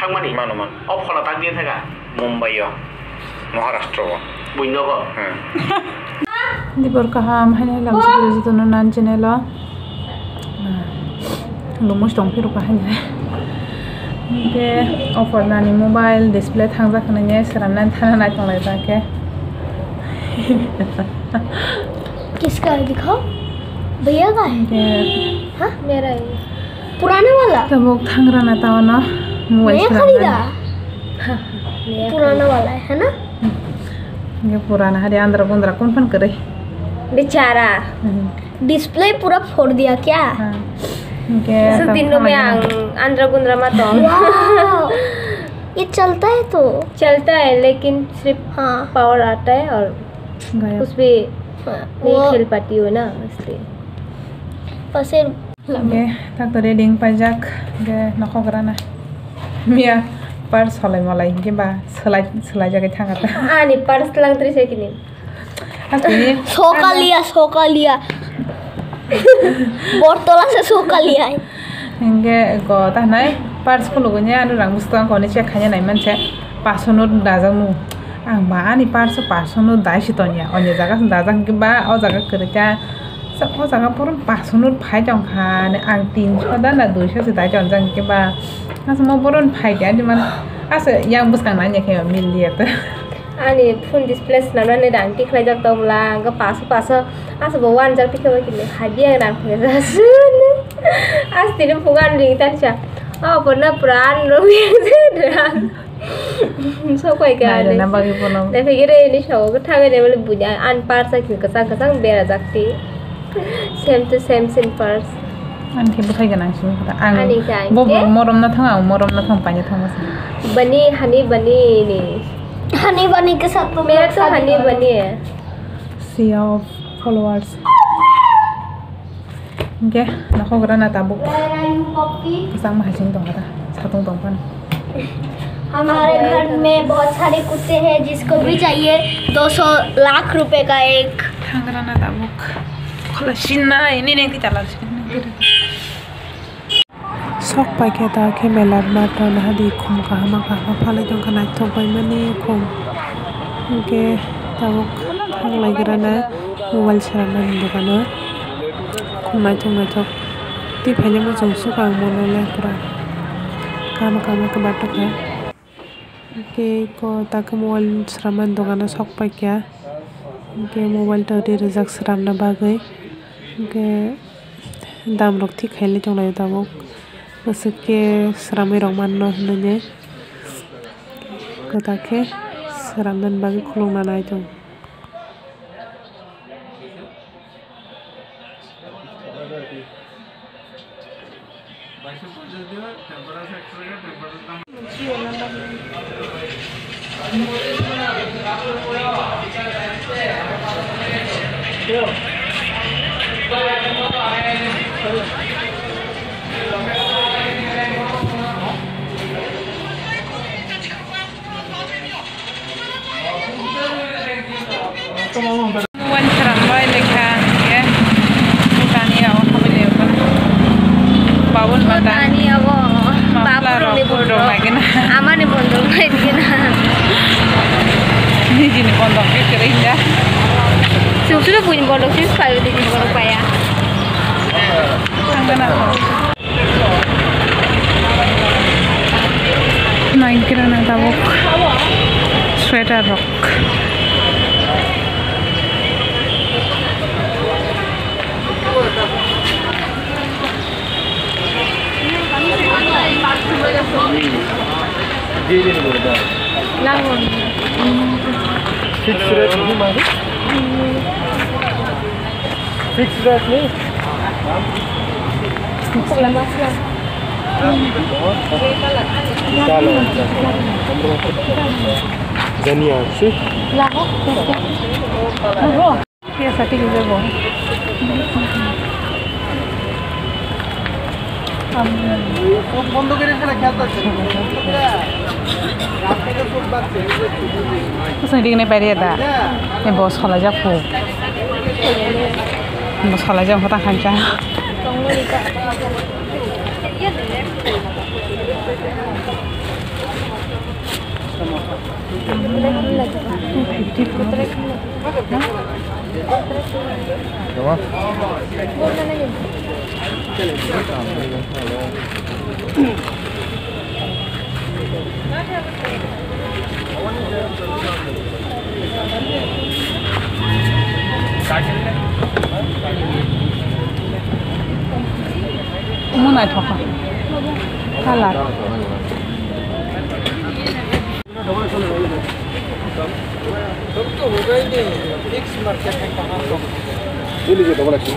थांमानि मानुमान अब खला ताक दिए थाका मुंबई महाराष्ट्र बुझनो को दिबर kaham hanya langsung dari situ nonan channel lumus dong piru kahanya ke offer nani mobile display thangja khananya seramnan thana nai tong lai ke किसका है दिखाओ भैया का है हाँ मेरा है पुराने वाला तब वो थंगरा ना था ना नया खरीदा पुराना वाला है ना ये पुराना है अंदर गुंदरा कौन फन करे बेचारा डिस्प्ले पूरा फोड़ दिया क्या इस दिनों में अंदर गुंदरा मत ये चलता है तो चलता है लेकिन सिर्फ हाँ पावर आता है और कुछ भी नहीं खेल पाती हो ना इसलिए पसे ये तक तो रेडिंग पजाक के नखोगराना मिया पर्स हलाई मलाई के बा सलाई जगह थांगा था आनी पर्स लंग तरी से किनी सोका लिया बोर्तोला से सोका लिया है इनके को ता नहीं पर्स को लोगों ने आनु रंग मुस्तान को ने चेक खाने नहीं मन से पासोनो दाजाmu ang maani parso pasono daisi tonya onye jaga dajang ke ba o jaga kerja o jaga purun pasono phai jong khan ang 300 dan na 200 se dai jong jang ke ba asmo purun phai dia di man as yang buskan nanya ke miliet ani phone display na ne dang ti khlai jak tom la ga paso as bo wan jak ti ke ki ne hadia dang ke rasun as tin pugan ring tan cha o pona pran ro dang sao quay cái này để phải cái đây đi show cái thằng này mới bùi nhai ăn par sa kiểu cái sang bè là giặc tí same to same pars ăn thì bữa thay cái này xuống ăn bố morom na thằng nào morom na thằng phải như thằng gì bunny honey bunny के साथ तो मेरा तो honey bunny है see of followers okay ना हो गया ना Tabuk sang mahasing dong kata satu dong pan हमारे घर में बहुत सारे कुत्ते हैं जिसको भी चाहिए 200 लाख रुपए का एक थंगराना ताबुक खोला शिन्ना ini nih kita lalu sok pakai ta ke melat mata nah di kum kahama pale jong kana tobai mani kum oke tabuk thang lagi rana mobile saraman dukana kumai thong ti phanya mo jong su ka monole pura kama ke batok ya oke ko tak mobile saraman dukana sok pakai oke mobile to di rezak saramna bagai oke dam rok thi khaile jong lai tabuk ke seramai roman no nanya kata ke seraman bagi kulung mana itu Wan seramai lekha ya tani awak kami lepas bawon tani awak babur ni bodoh aman ni bodoh lagi na ni jenis pondok ni kering dah sudah punya pondok sih sekali di pondok paya angkana naik kirana tabuk sweater rock langon fix rate ni mana fix rate ni kalau Zania sih laho biasa tinggi jago বন্ধ করে ফেলে খেলতে Saya ingin pergi ada, yang bos kalau jago, bos kalau jago tak kanca. khunai thoka kalar तो होगा ही नहीं fix market में कहाँ तो बोलिए डबल एक्शन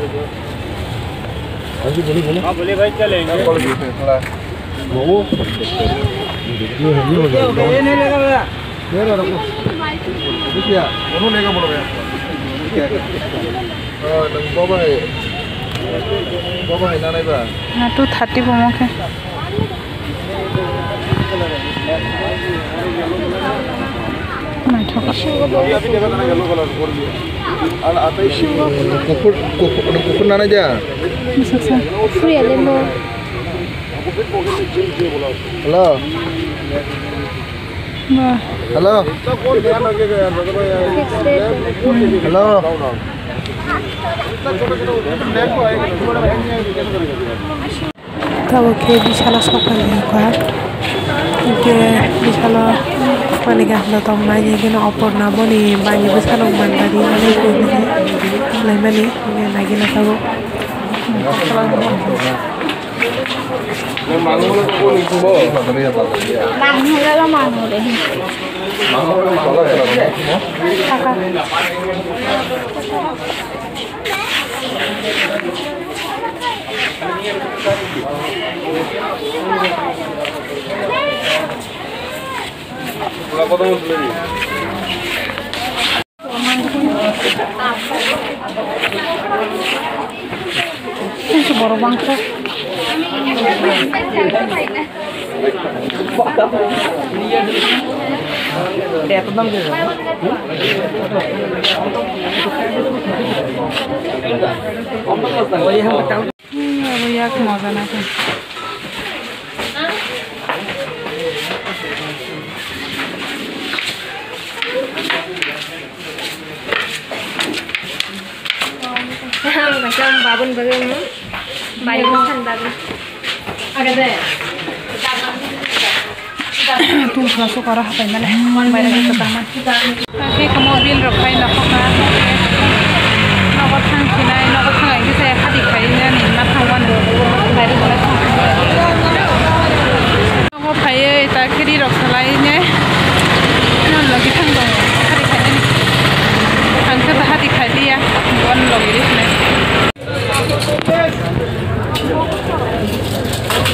हाँ जी बोलिए हाँ बोलिए भाई क्या लेंगे थोड़ा वो ये नहीं लेगा भैया ये ना रखो देखिए दोनों लेगा बोलो भैया बाबा है ना नहीं बा ना तो 30 बोमो के कुकुर ना जा हेलो हेलो हेलो तब के विशाल सकाल के विशाल माने गाहला तम माने के न अपर ना बनी बानी विशाल मानदारी माने को लाइ माने नागिन तब boro bangsa ya masa nanti macam babon bagaimana bayi sandal ada deh tuh masuk arah apa ini lah bayar ke taman tapi ke mobil rokai nak apa nak thang khunai nak thang ini saya hadi kayaknya nih nak thangwan bayar boleh nak kaya tak kiri rokai ini non lagi thang dong hadi kayaknya nih thang ke hadi kayaknya bon lagi di sini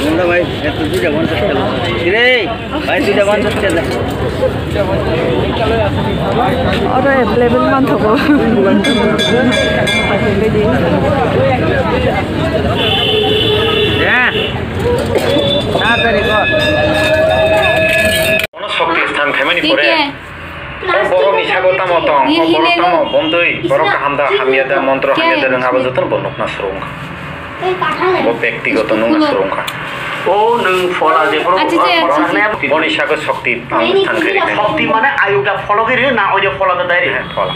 Udah baik, itu juga konsep jalan. Ini, baik tidak konsep jalan. Orang level mantap loh. Ya, apa ni kau? Ono shokti sthan family pore. Kokborok ni sagota motong, kokborok tamo bondoi, borok hamda hamiyada mantro hamiyada nang haba joton bonok na surung. Bo ব্যক্তিগত nung na surung ka. Oh, nung follow je follow. Boni sago shokti sthan kari. Shokti mana ayuda follow kiri na ojo follow da dari. Follow.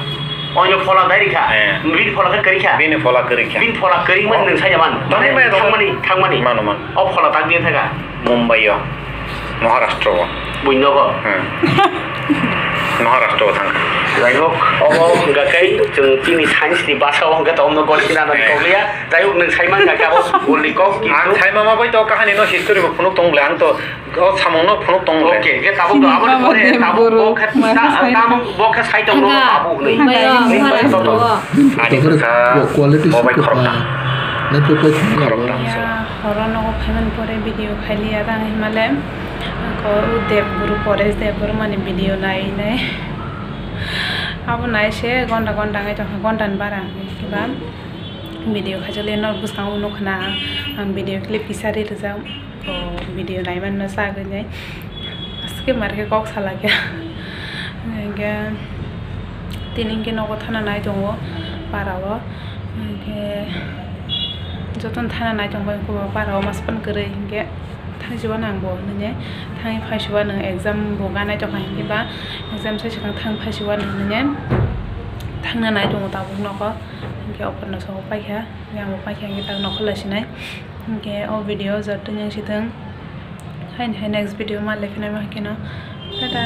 Ojo follow dari ka. Bin follow ka kari ka. Bin follow kari ka. Bin follow kari man nung saya man. Thang mani. Mano man. Oh follow tak dia thaga. Mumbai yo. Maharashtra yo. Buindo ko. Maharashtra thang. Jaihok, enggak kayak jenis sains di bahasa orang kata orang Korea dan Korea. Jaihok neng saiman enggak kau ulikok gitu. Ang sai mama boy to kahani no history ko phunuk tong lang to samong no phunuk tong le. Oke, kita tahu tuh apa pore tahu bokat tamu bokat sai tong lo tahu nih. Ani ka quality mobile khorok na. नहीं तो कुछ khorok na. horor no payment pore video khali ada himalem ko devguru paresh devguru mani video nai nai अब नाइ से घंटा घंटा के तो घंटा बारा किबा वीडियो खजले न बुसकाउ नखना आं वीडियो क्लिप किसारि रजाम तो वीडियो नाइमान न सागन जाय आसके मारके कक साला के के तिनिं के नगो थाना नाइ दंगो बाराव के जतन थाना नाइ दंगो को बाराव मासपन करे के थांजोबा नांगौ नोंने थांनि फायसोबा नों एग्जाम बगानाय दं एबा एग्जाम साइसिखां थां फायसोबा नोंने थांनो नाय दङ दाबो न'खौ इनके अफरनो सौ पाइखा आंबो पाइखा इनके ताक न'खौ लासिनाय इनके अ भिडियो जरतो नोंसिथों हाय नेक्स्ट भिडियो मा लेखनाय मा किनो टाटा